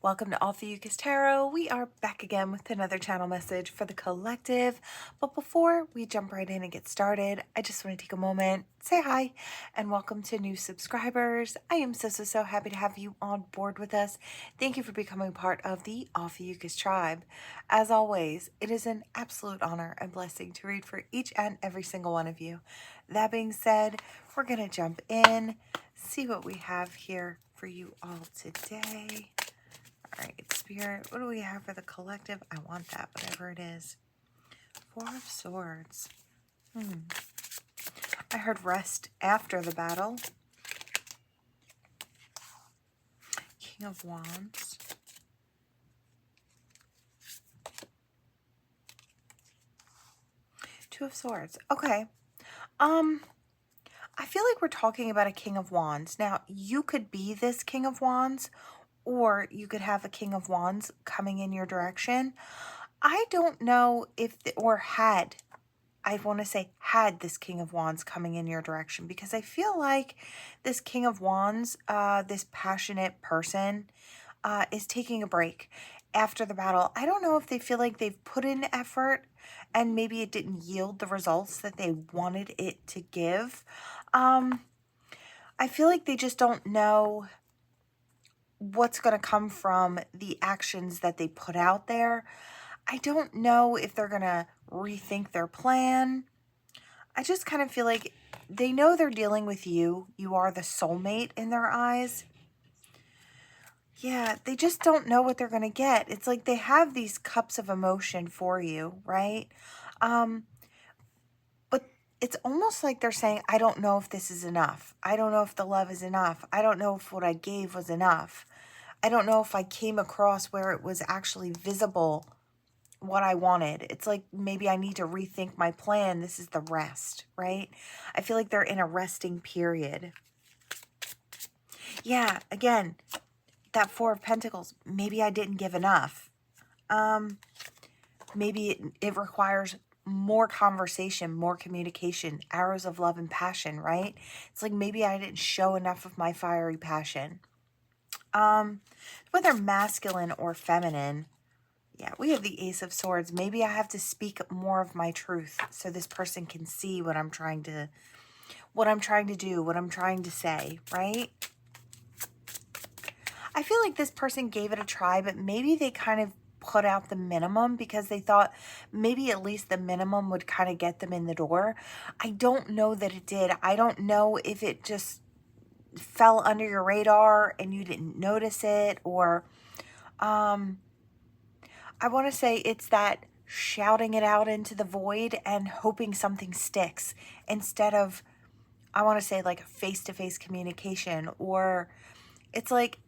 Welcome to Ophiuchus Tarot. We are back again with another channel message for the collective. But before we jump right in and get started, I just want to take a moment, say hi, and welcome to new subscribers. I am so happy to have you on board with us. Thank you for becoming part of the Ophiuchus tribe. As always, it is an absolute honor and blessing to read for each and every single one of you. That being said, we're going to jump in, see what we have here for you all today. All right, Spirit, what do we have for the collective? I want that, whatever it is. Four of Swords. I heard rest after the battle. King of Wands. Two of Swords. Okay. I feel like we're talking about a King of Wands. Now, you could be this King of Wands, or you could have a King of Wands coming in your direction. I don't know if, I want to say had this King of Wands coming in your direction, because I feel like this King of Wands, this passionate person, is taking a break after the battle. I don't know if they feel like they've put in effort and maybe it didn't yield the results that they wanted it to give. I feel like they just don't know what's going to come from the actions that they put out there. I don't know if they're going to rethink their plan. I just kind of feel like they know they're dealing with you. You are the soulmate in their eyes. Yeah, they just don't know what they're going to get. It's like they have these cups of emotion for you, right? But it's almost like they're saying, I don't know if this is enough. I don't know if the love is enough. I don't know if what I gave was enough. I don't know if I came across where it was actually visible what I wanted. It's like maybe I need to rethink my plan. This is the rest, right? I feel like they're in a resting period. Yeah, again, that Four of Pentacles, maybe I didn't give enough. Maybe it requires more conversation, more communication, arrows of love and passion, right? It's like maybe I didn't show enough of my fiery passion. Whether masculine or feminine, yeah, we have the Ace of Swords. Maybe I have to speak more of my truth so this person can see what I'm trying to do, what I'm trying to say, right? I feel like this person gave it a try, but maybe they kind of put out the minimum because they thought maybe at least the minimum would kind of get them in the door. I don't know that it did. I don't know if it just fell under your radar and you didn't notice it, or I want to say it's that shouting it out into the void and hoping something sticks instead of, I want to say, like face-to-face communication. Or it's like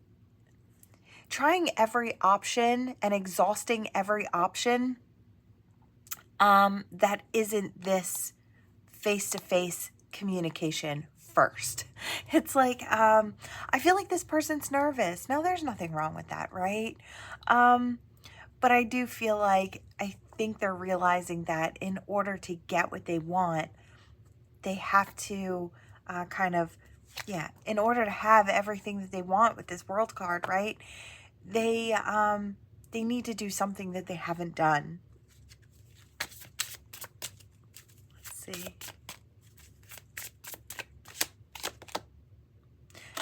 trying every option and exhausting every option that isn't this face-to-face communication first. It's like, I feel like this person's nervous. No, there's nothing wrong with that, right? But I do feel like, I think they're realizing that in order to get what they want, they have to in order to have everything that they want with this World card, right? They need to do something that they haven't done. Let's see.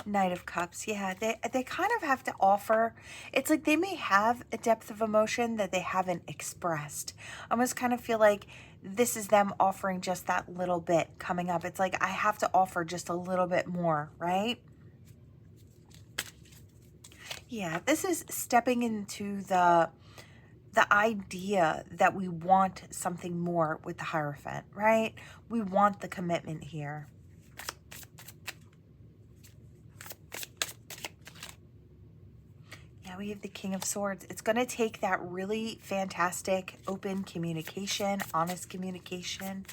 Knight of Cups. Yeah, they kind of have to offer. It's like they may have a depth of emotion that they haven't expressed. I almost kind of feel like this is them offering just that little bit coming up. It's like I have to offer just a little bit more, right? Yeah, this is stepping into the idea that we want something more with the Hierophant, right? We want the commitment here. Yeah, we have the King of Swords. It's going to take that really fantastic open communication, honest communication.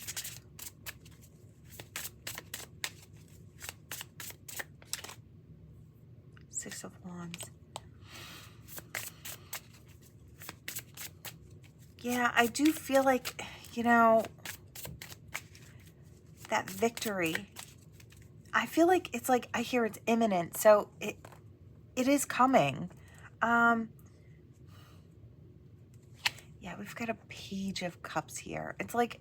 Six of Wands. Yeah, I do feel like, that victory, I feel like it's like I hear it's imminent. So it is coming. Yeah, we've got a Page of Cups here. It's like,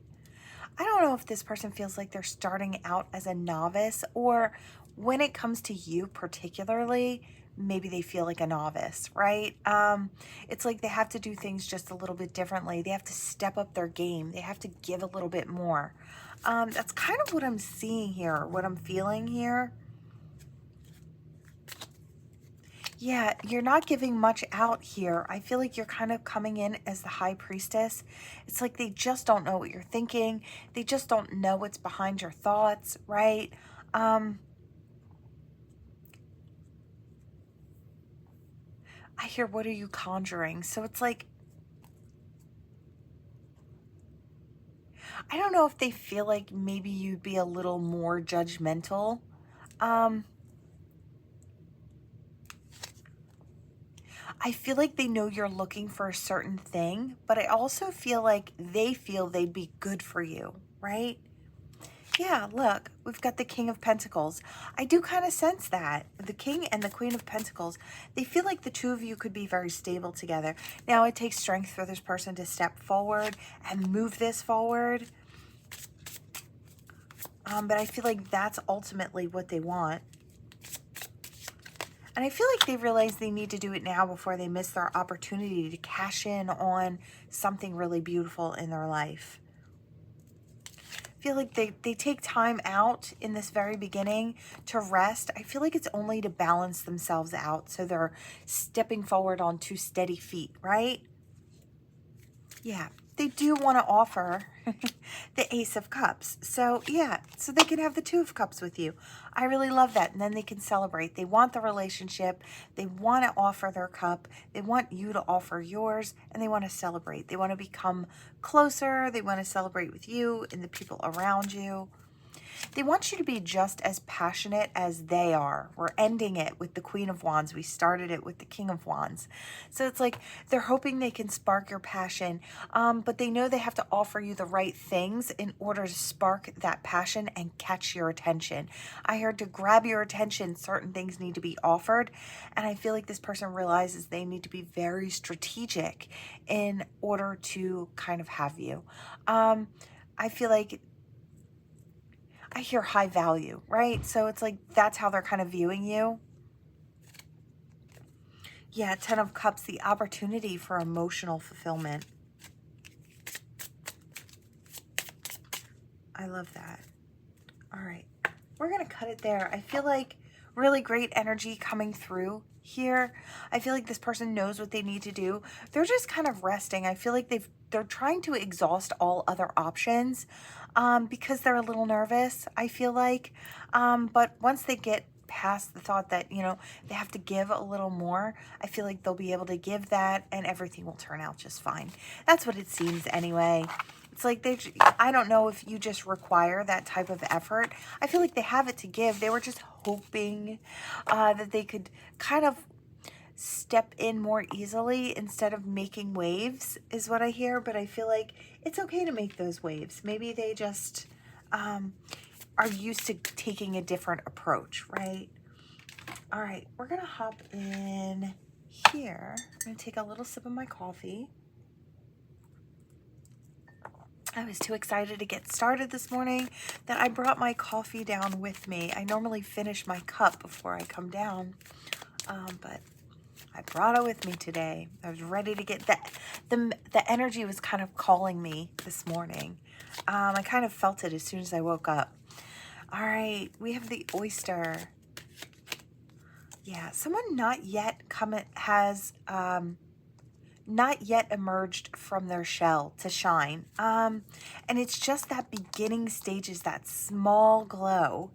I don't know if this person feels like they're starting out as a novice, or when it comes to you particularly, maybe they feel like a novice, right? It's like they have to do things just a little bit differently. They have to step up their game. They have to give a little bit more. That's kind of what I'm seeing here, what I'm feeling here. Yeah, you're not giving much out here. I feel like you're kind of coming in as the high priestess. It's like they just don't know what you're thinking. They just don't know what's behind your thoughts, right? Um, I hear, what are you conjuring? So it's like, I don't know if they feel like maybe you'd be a little more judgmental. Um, I feel like they know you're looking for a certain thing, but I also feel like they feel they'd be good for you, right? Yeah, look, we've got the King of Pentacles. I do kind of sense that. The King and the Queen of Pentacles, they feel like the two of you could be very stable together. Now, it takes strength for this person to step forward and move this forward. But I feel like that's ultimately what they want. And I feel like they realize they need to do it now before they miss their opportunity to cash in on something really beautiful in their life. Feel like they take time out in this very beginning to rest. I feel like it's only to balance themselves out so they're stepping forward on two steady feet, right? Yeah, they do want to offer the Ace of Cups. So yeah, so they can have the Two of Cups with you. I really love that. And then they can celebrate. They want the relationship. They want to offer their cup. They want you to offer yours, and they want to celebrate. They want to become closer. They want to celebrate with you and the people around you. They want you to be just as passionate as they are. We're ending it with the Queen of Wands. We started it with the King of Wands. So it's like they're hoping they can spark your passion, but they know they have to offer you the right things in order to spark that passion and catch your attention. I heard to grab your attention, certain things need to be offered, and I feel like this person realizes they need to be very strategic in order to kind of have you. I feel like I hear high value, right? So it's like that's how they're kind of viewing you. Yeah, Ten of Cups, the opportunity for emotional fulfillment. I love that. All right, we're going to cut it there. I feel like really great energy coming through here. I feel like this person knows what they need to do. They're just kind of resting. I feel like they're trying to exhaust all other options because they're a little nervous, I feel like. But once they get past the thought that, you know, they have to give a little more, I feel like they'll be able to give that and everything will turn out just fine. That's what it seems anyway. It's like I don't know if you just require that type of effort. I feel like they have it to give. They were just hoping that they could kind of step in more easily instead of making waves is what I hear. But I feel like it's okay to make those waves. Maybe they just are used to taking a different approach, right? All right, we're going to hop in here. I'm going to take a little sip of my coffee. I was too excited to get started this morning that I brought my coffee down with me. I normally finish my cup before I come down, but I brought it with me today. I was ready to get that. The energy was kind of calling me this morning. I kind of felt it as soon as I woke up. All right, we have the oyster. Yeah, someone not yet not yet emerged from their shell to shine. And it's just that beginning stages, that small glow.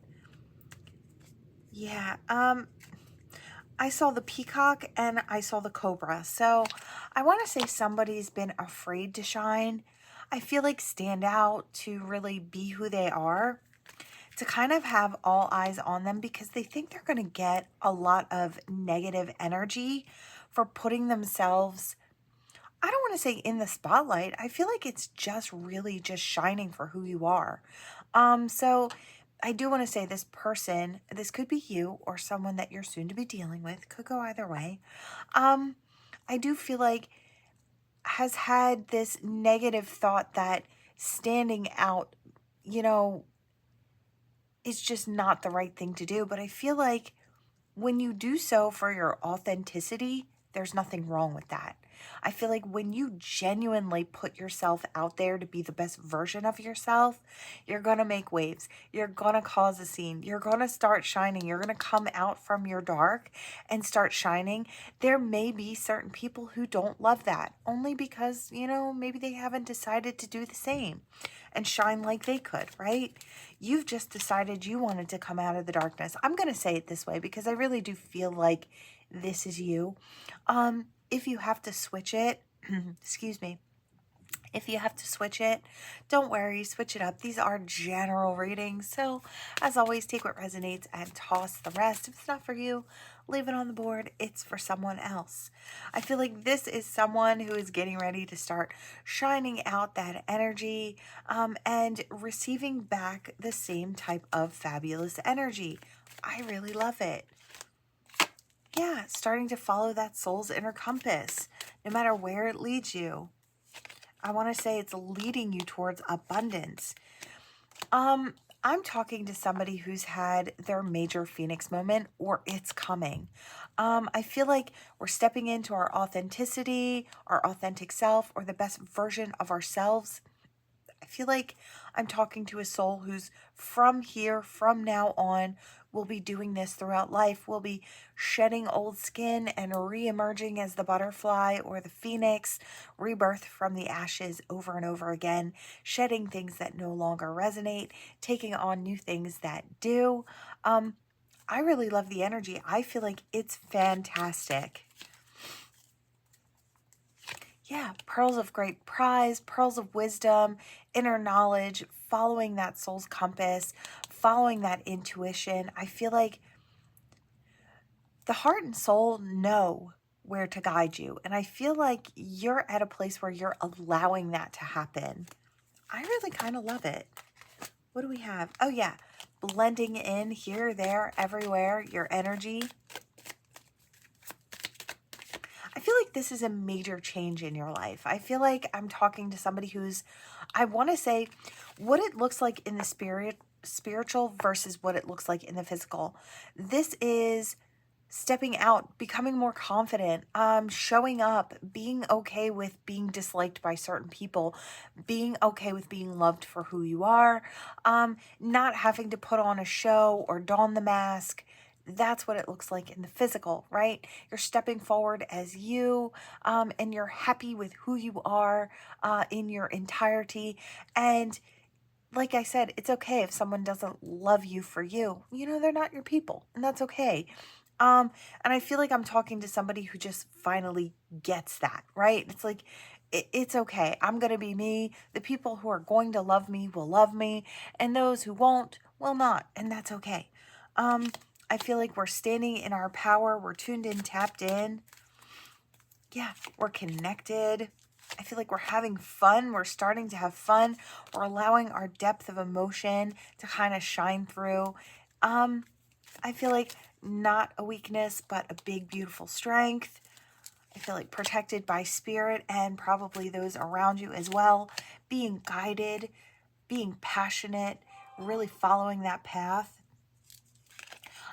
Yeah, I saw the peacock and I saw the cobra. So I want to say somebody's been afraid to shine. I feel like stand out, to really be who they are, to kind of have all eyes on them because they think they're going to get a lot of negative energy for putting themselves, I don't want to say in the spotlight. I feel like it's just really just shining for who you are. So I do want to say this person, this could be you or someone that you're soon to be dealing with, could go either way. Um, I do feel like has had this negative thought that standing out, you know, is just not the right thing to do. But I feel like when you do so for your authenticity, there's nothing wrong with that. I feel like when you genuinely put yourself out there to be the best version of yourself, you're going to make waves. You're going to cause a scene. You're going to start shining. You're going to come out from your dark and start shining. There may be certain people who don't love that only because, maybe they haven't decided to do the same and shine like they could, right? You've just decided you wanted to come out of the darkness. I'm going to say it this way because I really do feel like this is you. If you have to switch it, excuse me, if you have to switch it, don't worry, switch it up. These are general readings. So, as always, take what resonates and toss the rest. If it's not for you, leave it on the board. It's for someone else. I feel like this is someone who is getting ready to start shining out that energy and receiving back the same type of fabulous energy. I really love it. Yeah, starting to follow that soul's inner compass, no matter where it leads you. I want to say it's leading you towards abundance. I'm talking to somebody who's had their major Phoenix moment, or it's coming. I feel like we're stepping into our authenticity, our authentic self, or the best version of ourselves. I feel like I'm talking to a soul who's from here, from now on, will be doing this throughout life. Will be shedding old skin and re-emerging as the butterfly or the phoenix, rebirth from the ashes over and over again, shedding things that no longer resonate, taking on new things that do. I really love the energy. I feel like it's fantastic. Yeah, pearls of great prize, pearls of wisdom, inner knowledge, following that soul's compass, following that intuition. I feel like the heart and soul know where to guide you. And I feel like you're at a place where you're allowing that to happen. I really kind of love it. What do we have? Oh, yeah. Blending in here, there, everywhere, your energy. I feel like this is a major change in your life. I feel like I'm talking to somebody who's, I want to say, what it looks like in the spiritual versus what it looks like in the physical. This is stepping out, becoming more confident, showing up, being okay with being disliked by certain people, being okay with being loved for who you are, not having to put on a show or don the mask. That's what it looks like in the physical, right? You're stepping forward as you, and you're happy with who you are in your entirety. And like I said, it's okay if someone doesn't love you for you. They're not your people, and that's okay. And I feel like I'm talking to somebody who just finally gets that, right? It's like, it's okay. I'm going to be me. The people who are going to love me will love me, and those who won't will not, and that's okay. I feel like we're standing in our power. We're tuned in, tapped in. Yeah, we're connected. I feel like we're having fun. We're starting to have fun. We're allowing our depth of emotion to kind of shine through. I feel like not a weakness, but a big, beautiful strength. I feel like protected by spirit and probably those around you as well. Being guided, being passionate, really following that path.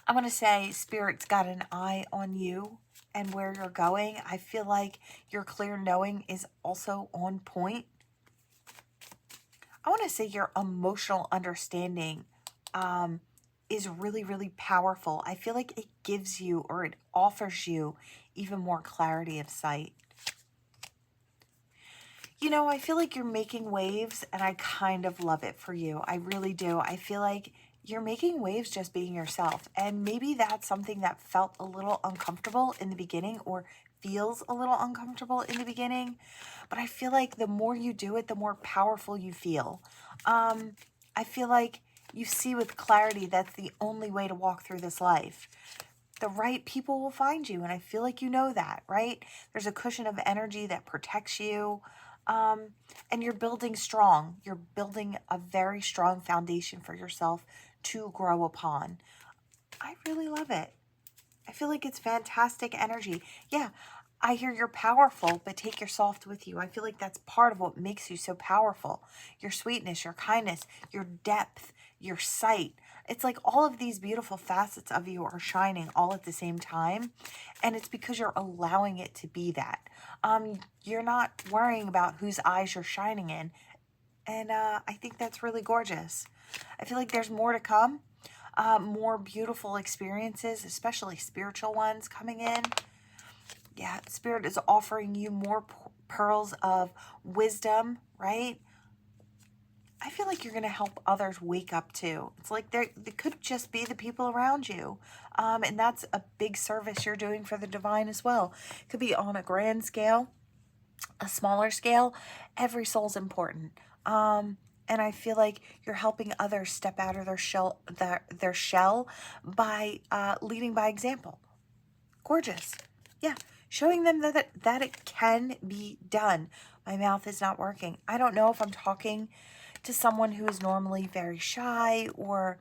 I'm going to say spirit's got an eye on you and where you're going. I feel like your clear knowing is also on point. I want to say your emotional understanding is really, really powerful. I feel like it gives you, or it offers you, even more clarity of sight. I feel like you're making waves, and I kind of love it for you. I really do. I feel like you're making waves just being yourself. And maybe that's something that felt a little uncomfortable in the beginning, or feels a little uncomfortable in the beginning. But I feel like the more you do it, the more powerful you feel. I feel like you see with clarity that's the only way to walk through this life. The right people will find you, and I feel like you know that, right? There's a cushion of energy that protects you, and you're building strong. You're building a very strong foundation for yourself to grow upon. I really love it. I feel like it's fantastic energy. Yeah, I hear you're powerful, but take your soft with you. I feel like that's part of what makes you so powerful. Your sweetness, your kindness, your depth, your sight. It's like all of these beautiful facets of you are shining all at the same time. And it's because you're allowing it to be that. You're not worrying about whose eyes you're shining in. And I think that's really gorgeous. I feel like there's more to come. More beautiful experiences, especially spiritual ones coming in. Yeah, Spirit is offering you more pearls of wisdom, right? I feel like you're going to help others wake up too. It's like they could just be the people around you. And that's a big service you're doing for the divine as well. It could be on a grand scale, a smaller scale. Every soul's important. And I feel like you're helping others step out of their shell by leading by example. Gorgeous. Yeah. Showing them that it can be done. My mouth is not working. I don't know if I'm talking to someone who is normally very shy or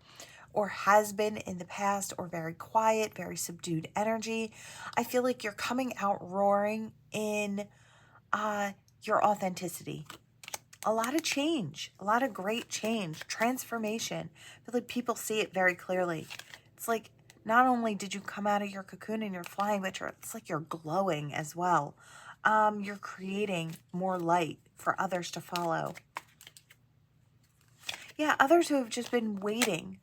has been in the past, or very quiet, very subdued energy. I feel like you're coming out roaring in your authenticity. A lot of change, a lot of great change, transformation. I feel like people see it very clearly. It's like not only did you come out of your cocoon and you're flying, but it's like you're glowing as well. You're creating more light for others to follow. Yeah, others who have just been waiting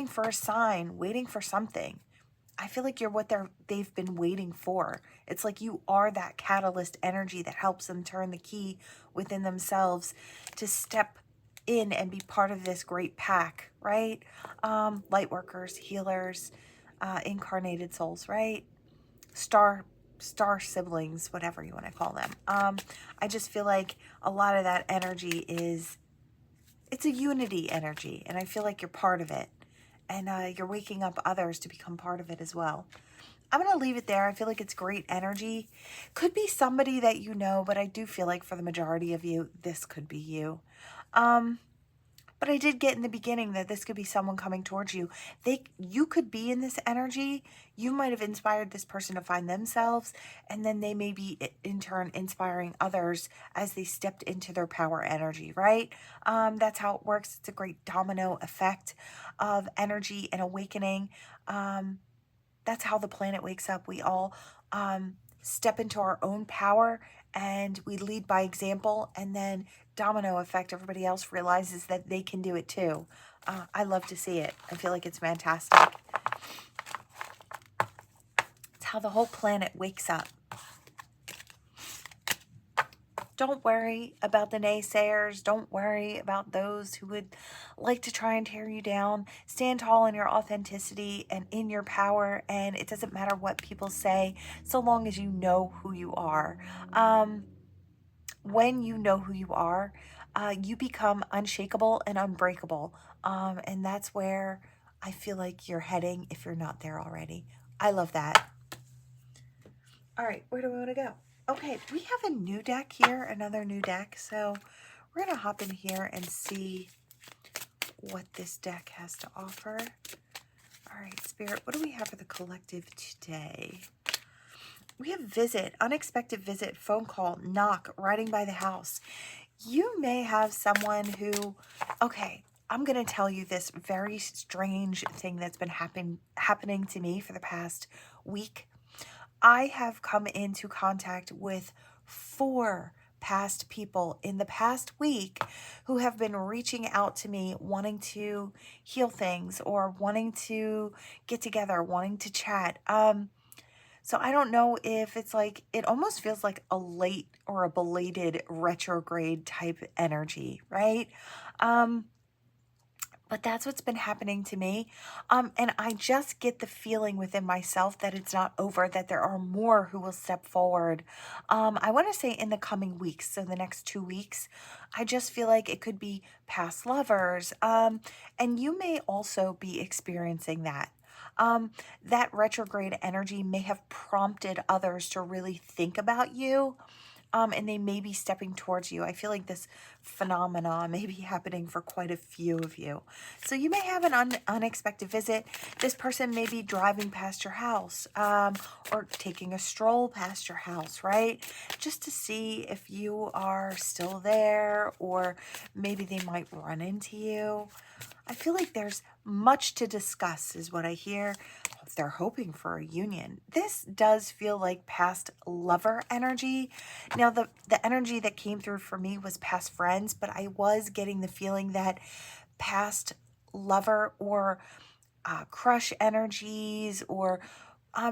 for a sign, waiting for something. I feel like you're what they've been waiting for. It's like you are that catalyst energy that helps them turn the key within themselves to step in and be part of this great pack, right? Light workers, healers, incarnated souls, right? Star siblings, whatever you want to call them. I just feel like a lot of that energy it's a unity energy, and I feel like you're part of it. And you're waking up others to become part of it as well. I'm going to leave it there. I feel like it's great energy. Could be somebody that you know, but I do feel like for the majority of you, this could be you. But I did get in the beginning that this could be someone coming towards you. You could be in this energy. You might have inspired this person to find themselves, and then they may be in turn inspiring others as they stepped into their power energy, right? That's how it works. It's a great domino effect of energy and awakening. That's how the planet wakes up. We all step into our own power and we lead by example, and then domino effect, everybody else realizes that they can do it too. I love to see it. I feel like it's fantastic. It's how the whole planet wakes up. Don't worry about the naysayers. Don't worry about those who would like to try and tear you down. Stand tall in your authenticity and in your power, and it doesn't matter what people say, so long as you know who you are. When you know who you are, you become unshakable and unbreakable. And that's where I feel like you're heading if you're not there already. I love that. All right, where do we want to go? Okay, we have a new deck here, another new deck. So we're going to hop in here and see what this deck has to offer. All right, Spirit, what do we have for the collective today? We have visit, unexpected visit, phone call, knock, riding by the house. You may have someone who, okay, I'm going to tell you this very strange thing that's been happening to me for the past week. I have come into contact with 4 past people in the past week who have been reaching out to me wanting to heal things or wanting to get together, wanting to chat. So I don't know if it's like, it almost feels like a late or a belated retrograde type energy, right? But that's what's been happening to me. And I just get the feeling within myself that it's not over, that there are more who will step forward. I want to say in the coming weeks, so the next 2 weeks, I just feel like it could be past lovers. And you may also be experiencing that. That retrograde energy may have prompted others to really think about you. and they may be stepping towards you. I feel like this phenomenon may be happening for quite a few of you. So you may have an unexpected visit. This person may be driving past your house, or taking a stroll past your house, right? Just to see if you are still there, or maybe they might run into you. I feel like there's much to discuss is what I hear. They're hoping for a union. This does feel like past lover energy. Now, the energy that came through for me was past friends, but I was getting the feeling that past lover or crush energies, or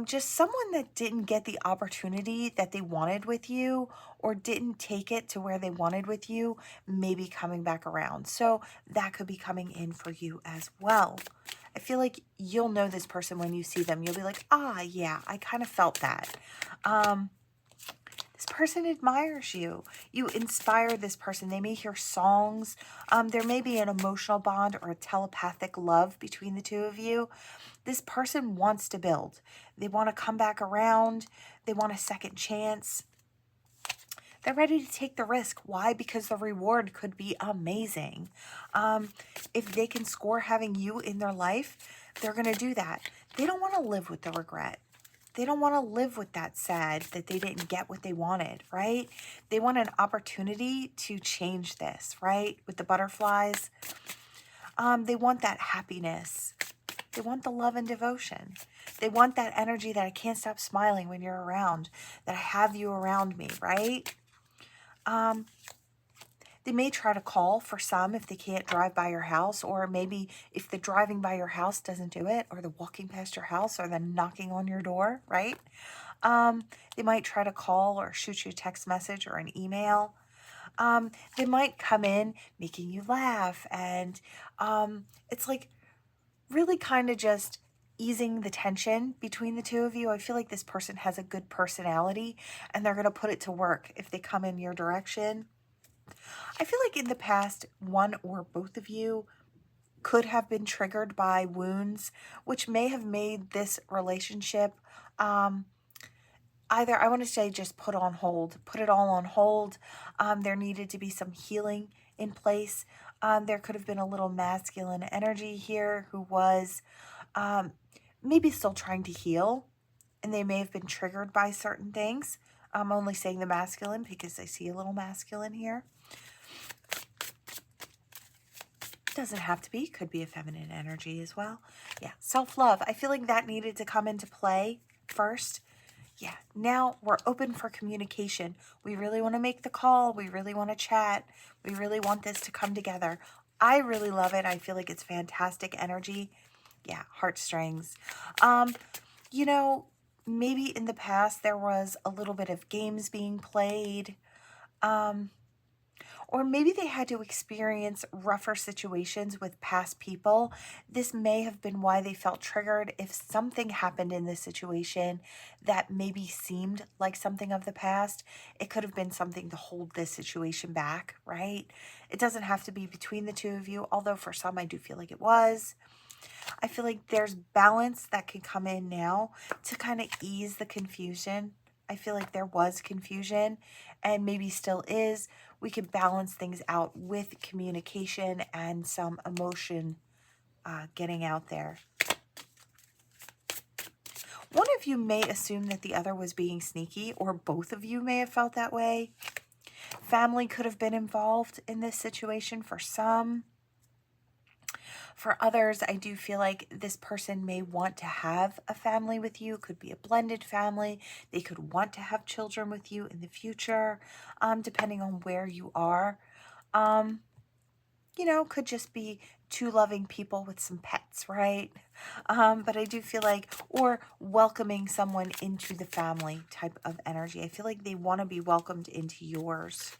just someone that didn't get the opportunity that they wanted with you, or didn't take it to where they wanted with you, maybe coming back around. So that could be coming in for you as well. I feel like you'll know this person when you see them. You'll be like, ah, yeah, I kind of felt that. This person admires you. You inspire this person. They may hear songs. There may be an emotional bond or a telepathic love between the two of you. This person wants to build. They want to come back around. They want a second chance. They're ready to take the risk. Why? Because the reward could be amazing. If they can score having you in their life, they're going to do that. They don't want to live with the regret. They don't want to live with that sad that they didn't get what they wanted, right? They want an opportunity to change this, right? With the butterflies. They want that happiness. They want the love and devotion. They want that energy that I can't stop smiling when you're around, that I have you around me, right? They may try to call for some if they can't drive by your house, or maybe if the driving by your house doesn't do it, or the walking past your house, or the knocking on your door, right? They might try to call or shoot you a text message or an email. They might come in making you laugh, and it's like really kind of just easing the tension between the two of you. I feel like this person has a good personality, and they're going to put it to work if they come in your direction. I feel like in the past, one or both of you could have been triggered by wounds, which may have made this relationship either, I want to say, just put on hold, put it all on hold. There needed to be some healing in place. There could have been a little masculine energy here who was maybe still trying to heal, and they may have been triggered by certain things. I'm only saying the masculine because I see a little masculine here. Doesn't have to be, could be a feminine energy as well. Yeah, self-love. I feel like that needed to come into play first. Yeah, now we're open for communication. We really want to make the call. We really want to chat. We really want this to come together. I really love it. I feel like it's fantastic energy. Yeah, heartstrings. You know, maybe in the past there was a little bit of games being played. Or maybe they had to experience rougher situations with past people. This may have been why they felt triggered. If something happened in this situation that maybe seemed like something of the past, it could have been something to hold this situation back, right? It doesn't have to be between the two of you, although for some I do feel like it was. I feel like there's balance that can come in now to kind of ease the confusion. I feel like there was confusion, and maybe still is. We could balance things out with communication and some emotion getting out there. One of you may assume that the other was being sneaky, or both of you may have felt that way. Family could have been involved in this situation for some. For others, I do feel like this person may want to have a family with you. It could be a blended family. They could want to have children with you in the future, depending on where you are. You know, could just be two loving people with some pets, right? But I do feel like, or welcoming someone into the family type of energy. I feel like they want to be welcomed into yours.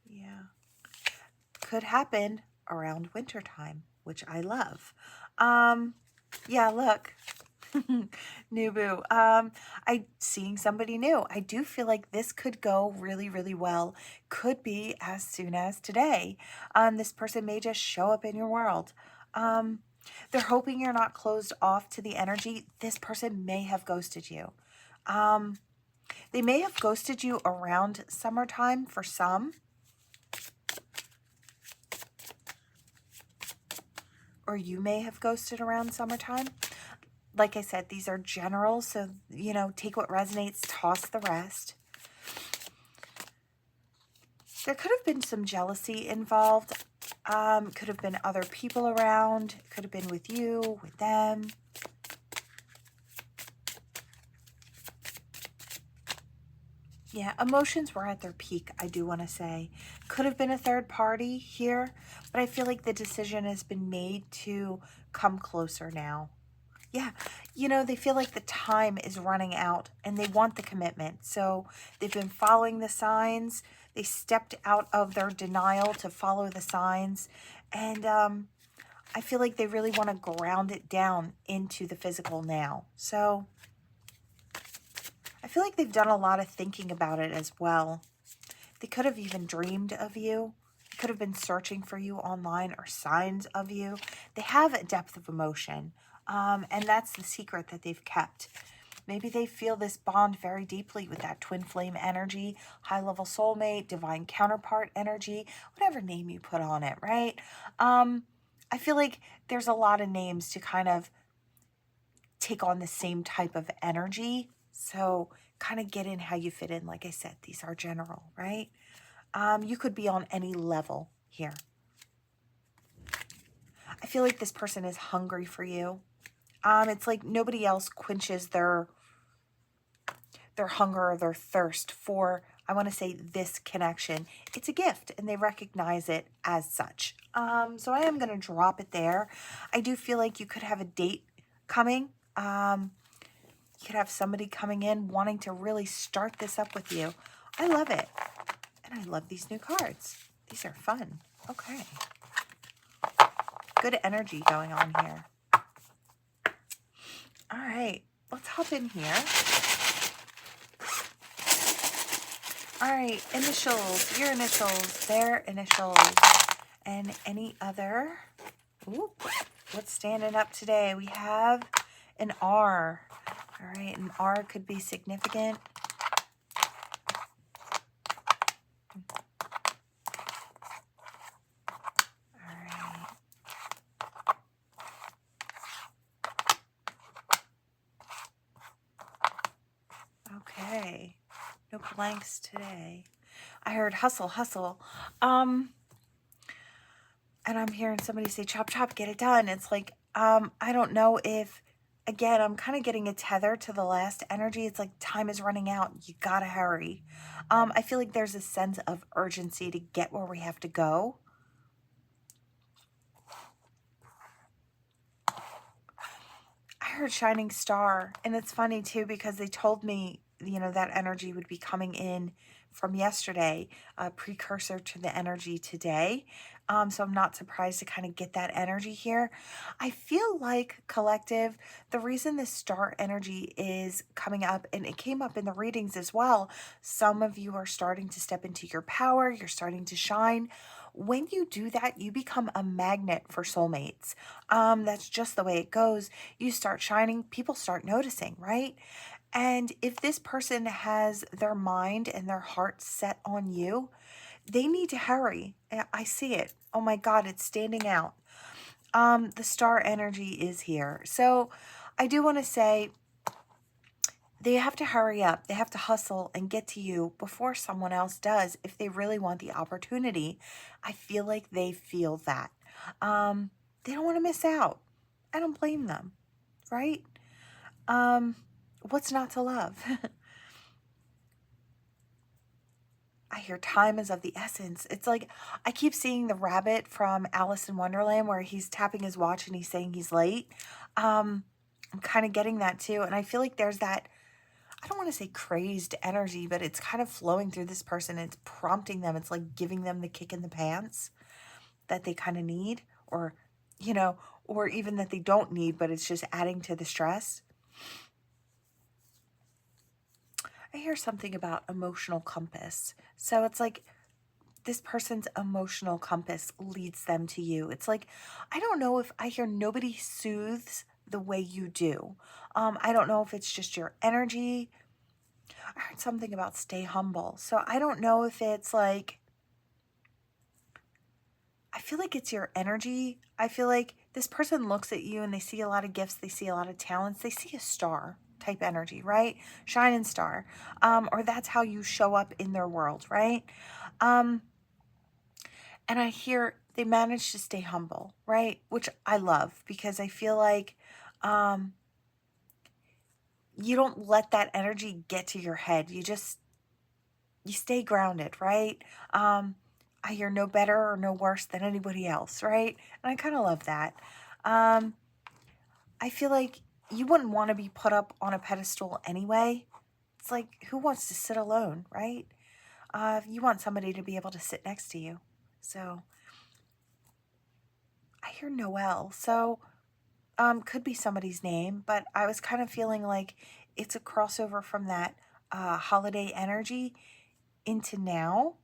Yeah. Could happen around wintertime, which I love. Yeah, look. New boo. Seeing somebody new. I do feel like this could go really, really well. Could be as soon as today. This person may just show up in your world. They're hoping you're not closed off to the energy. This person may have ghosted you. They may have ghosted you around summertime for some. Or you may have ghosted around summertime. Like I said, these are general, so, take what resonates, toss the rest. There could have been some jealousy involved. Could have been other people around. Could have been with you, with them. Yeah, emotions were at their peak, I do want to say. Could have been a third party here, but I feel like the decision has been made to come closer now. Yeah, they feel like the time is running out and they want the commitment. So they've been following the signs. They stepped out of their denial to follow the signs. And I feel like they really want to ground it down into the physical now. So I feel like they've done a lot of thinking about it as well. They could have even dreamed of you. They could have been searching for you online or signs of you. They have a depth of emotion. And that's the secret that they've kept. Maybe they feel this bond very deeply with that twin flame energy, high-level soulmate, divine counterpart energy, whatever name you put on it, right? I feel like there's a lot of names to kind of take on the same type of energy. So kind of get in how you fit in. Like I said, these are general, right? You could be on any level here. I feel like this person is hungry for you. It's like nobody else quenches their hunger or their thirst for, I want to say, this connection. It's a gift and they recognize it as such. So I am going to drop it there. I do feel like you could have a date coming. You could have somebody coming in wanting to really start this up with you. I love it. And I love these new cards. These are fun. Okay. Good energy going on here. All right. Let's hop in here. All right. Initials. Your initials. Their initials. And any other. Ooh, what's standing up today? We have an R. All right. An R could be significant. Okay, no blanks today. I heard hustle, hustle. And I'm hearing somebody say, chop, chop, get it done. It's like, I don't know if, again, I'm kind of getting a tether to the last energy. It's like time is running out. You gotta hurry. I feel like there's a sense of urgency to get where we have to go. I heard shining star, and it's funny too because they told me, that energy would be coming in from yesterday, a precursor to the energy today. So I'm not surprised to kind of get that energy here. I feel like, collective, the reason this star energy is coming up, and it came up in the readings as well, some of you are starting to step into your power, you're starting to shine. When you do that, you become a magnet for soulmates. That's just the way it goes. You start shining, people start noticing, right? And if this person has their mind and their heart set on you, they need to hurry. I see it. Oh my God, it's standing out. The star energy is here. So I do want to say they have to hurry up. They have to hustle and get to you before someone else does if they really want the opportunity. I feel like they feel that. They don't want to miss out. I don't blame them, right? What's not to love? I hear time is of the essence. It's like I keep seeing the rabbit from Alice in Wonderland where he's tapping his watch and he's saying he's late. I'm kind of getting that too. And I feel like there's that, I don't want to say crazed energy, but it's kind of flowing through this person. It's prompting them. It's like giving them the kick in the pants that they kind of need, or, or even that they don't need, but it's just adding to the stress. I hear something about emotional compass. So it's like this person's emotional compass leads them to you. It's like, I don't know if I hear nobody soothes the way you do. I don't know if it's just your energy. I heard something about stay humble. So I don't know if it's like, I feel like it's your energy. I feel like this person looks at you and they see a lot of gifts. They see a lot of talents. They see a star type energy, right? Shining star. Or that's how you show up in their world, right? Um, and I hear they manage to stay humble, right? Which I love because I feel like um, you don't let that energy get to your head. You stay grounded, right? Um, I hear no better or no worse than anybody else, right? And I kind of love that. Um, I feel like you wouldn't want to be put up on a pedestal anyway. It's like, who wants to sit alone, right? You want somebody to be able to sit next to you. So I hear Noel. So could be somebody's name, but I was kind of feeling like it's a crossover from that holiday energy into now.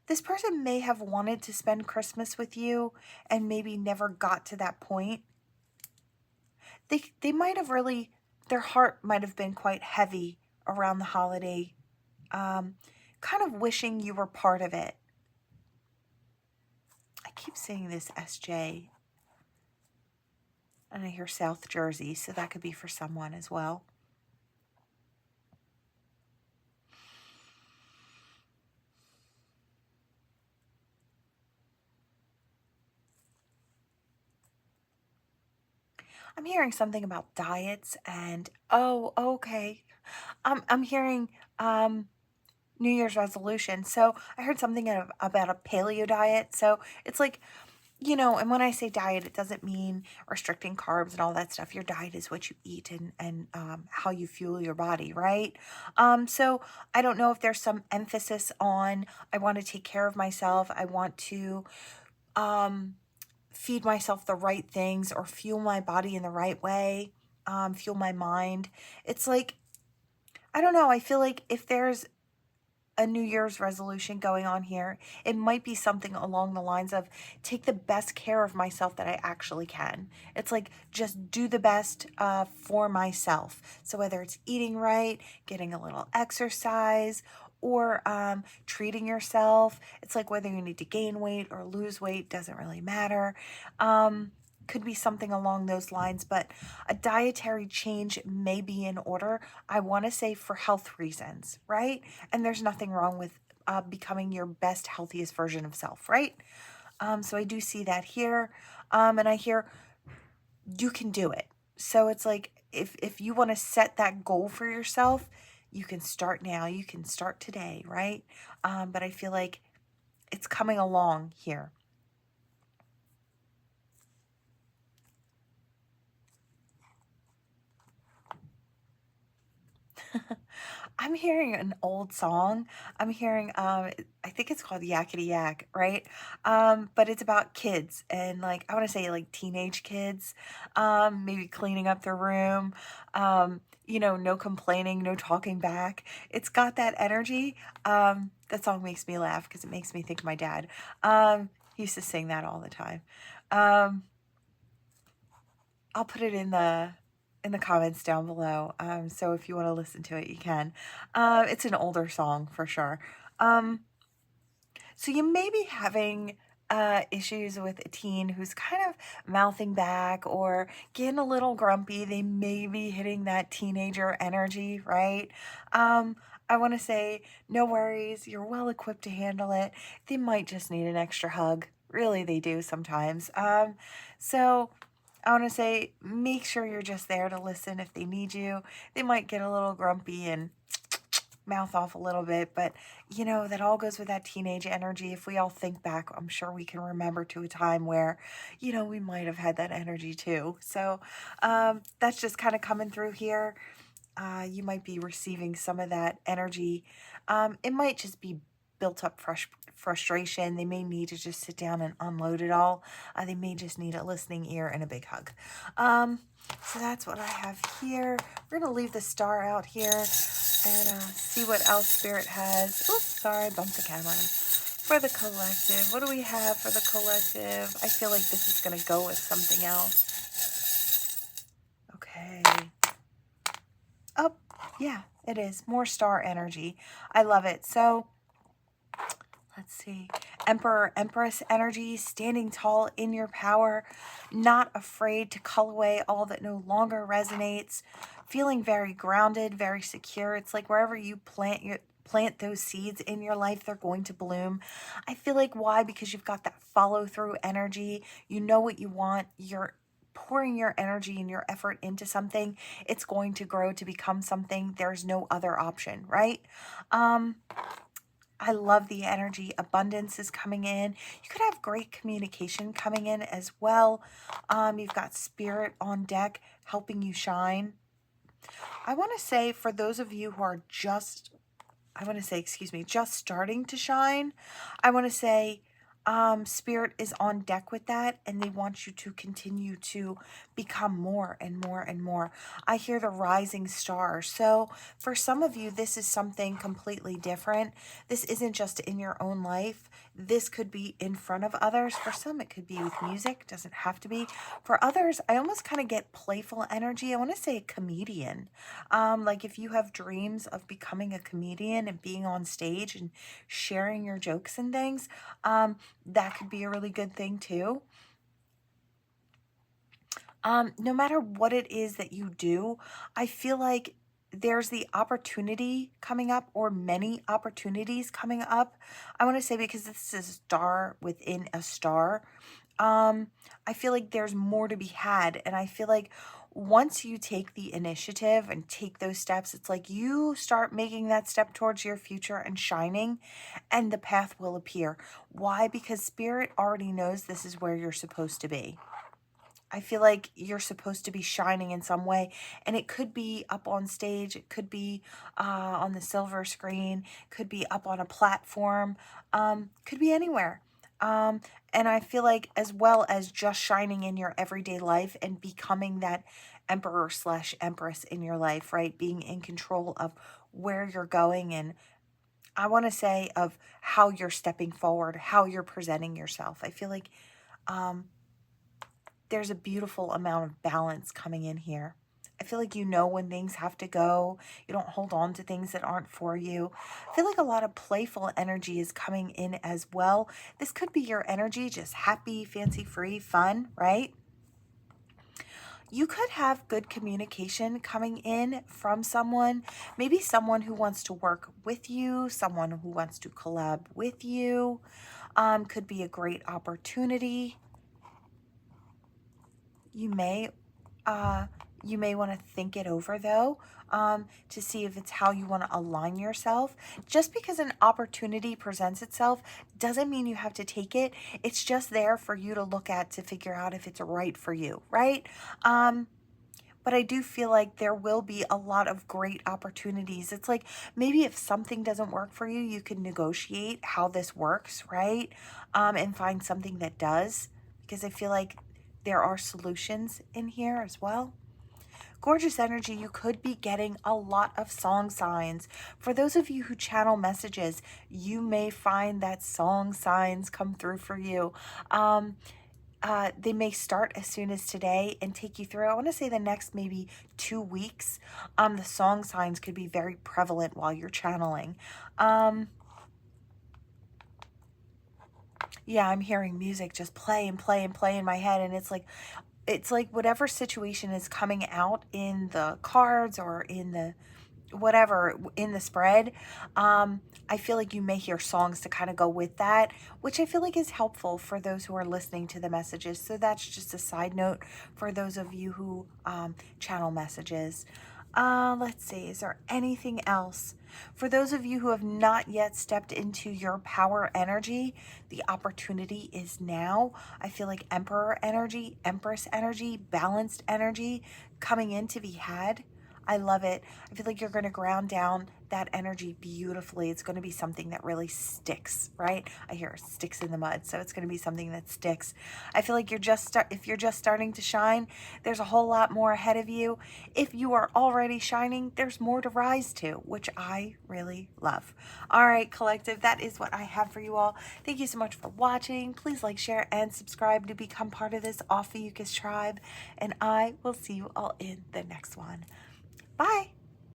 This person may have wanted to spend Christmas with you and maybe never got to that point. They might have really, their heart might have been quite heavy around the holiday, kind of wishing you were part of it. I keep saying this SJ, and I hear South Jersey, so that could be for someone as well. I'm hearing something about diets and, oh, okay. I'm hearing New Year's resolution. So I heard something about a paleo diet. So it's like, and when I say diet, it doesn't mean restricting carbs and all that stuff. Your diet is what you eat and how you fuel your body, right? So I don't know if there's some emphasis on I want to take care of myself. I want to um, feed myself the right things or fuel my body in the right way, fuel my mind. It's like, I don't know. I feel like if there's a New Year's resolution going on here, it might be something along the lines of take the best care of myself that I actually can. It's like just do the best for myself. So whether it's eating right, getting a little exercise, or treating yourself, it's like whether you need to gain weight or lose weight, doesn't really matter. Could be something along those lines, but a dietary change may be in order. I want to say for health reasons, right? And there's nothing wrong with becoming your best, healthiest version of self, right? So I do see that here. And I hear you can do it. So it's like if you want to set that goal for yourself, you can start now. You can start today, right? But I feel like it's coming along here. I'm hearing an old song. I'm hearing I think it's called Yakety Yak, right? But it's about kids and like I want to say like teenage kids, maybe cleaning up their room, no complaining, no talking back. It's got that energy. That song makes me laugh because it makes me think of my dad. He used to sing that all the time. Um, I'll put it in the comments down below. So if you want to listen to it, you can. It's an older song for sure. Um, so you may be having issues with a teen who's kind of mouthing back or getting a little grumpy. They may be hitting that teenager energy, right? I want to say, no worries. You're well equipped to handle it. They might just need an extra hug. Really, they do sometimes. So I want to say, make sure you're just there to listen if they need you. They might get a little grumpy and mouth off a little bit, but that all goes with that teenage energy. If we all think back, I'm sure we can remember to a time where, we might have had that energy too. So that's just kind of coming through here. You might be receiving some of that energy. It might just be built up frustration. They may need to just sit down and unload it all. They may just need a listening ear and a big hug. So that's what I have here. We're going to leave the star out here and see what else Spirit has. Oops, sorry, I bumped the camera. For the collective, what do we have for the collective? I feel like this is going to go with something else. Okay. Oh, yeah, It is more star energy. I love it. So let's see. Emperor, Empress energy, standing tall in your power, not afraid to cull away all that no longer resonates, feeling very grounded, very secure. It's like wherever you plant those seeds in your life, they're going to bloom. I feel like why? Because you've got that follow through energy. You know what you want. You're pouring your energy and your effort into something. It's going to grow to become something. There's no other option, right? I love the energy. Abundance is coming in. You could have great communication coming in as well. You've got spirit on deck helping you shine. I want to say for those of you who are just starting to shine, I want to say spirit is on deck with that, and they want you to continue to become more and more and more. I hear the rising star. So for some of you, this is something completely different. This isn't just in your own life. This could be in front of others. For some, it could be with music. Doesn't have to be. For others, I almost kind of get playful energy. I want to say a comedian. Like if you have dreams of becoming a comedian and being on stage and sharing your jokes and things, that could be a really good thing too. No matter what it is that you do, I feel like there's the opportunity coming up, or many opportunities coming up. I want to say, because this is a star within a star, I feel like there's more to be had. And I feel like once you take the initiative and take those steps, it's like you start making that step towards your future and shining, and the path will appear. Why? Because spirit already knows this is where you're supposed to be. I feel like you're supposed to be shining in some way, and it could be up on stage, it could be on the silver screen, could be up on a platform, could be anywhere. And I feel like, as well as just shining in your everyday life and becoming that emperor slash empress in your life, right? Being in control of where you're going, and I want to say of how you're stepping forward, how you're presenting yourself. I feel like there's a beautiful amount of balance coming in here. I feel like you know when things have to go. You don't hold on to things that aren't for you. I feel like a lot of playful energy is coming in as well. This could be your energy, just happy, fancy-free, fun, right? You could have good communication coming in from someone, maybe someone who wants to work with you, someone who wants to collab with you. Could be a great opportunity. You may want to think it over though, to see if it's how you want to align yourself. Just because an opportunity presents itself doesn't mean you have to take it. It's just there for you to look at to figure out if it's right for you, right? But I do feel like there will be a lot of great opportunities. It's like maybe if something doesn't work for you, you can negotiate how this works, right? And find something that does, because I feel like there are solutions in here as well. Gorgeous energy. You could be getting a lot of song signs. For those of you who channel messages, you may find that song signs come through for you. They may start as soon as today and take you through, I want to say, the next maybe 2 weeks. The song signs could be very prevalent while you're channeling. Yeah, I'm hearing music just play and play and play in my head, and it's like whatever situation is coming out in the cards or in the whatever in the spread, I feel like you may hear songs to kind of go with that, which I feel like is helpful for those who are listening to the messages. So that's just a side note for those of you who channel messages. Let's see, is there anything else? For those of you who have not yet stepped into your power energy, the opportunity is now. I feel like emperor energy, empress energy, balanced energy coming in to be had. I love it. I feel like you're going to ground down that energy beautifully. It's going to be something that really sticks, right? I hear sticks in the mud, so it's going to be something that sticks. I feel like if you're just starting to shine, there's a whole lot more ahead of you. If you are already shining, there's more to rise to, which I really love. All right, collective, that is what I have for you all. Thank you so much for watching. Please like, share, and subscribe to become part of this Ophiuchus tribe, and I will see you all in the next one. Bye.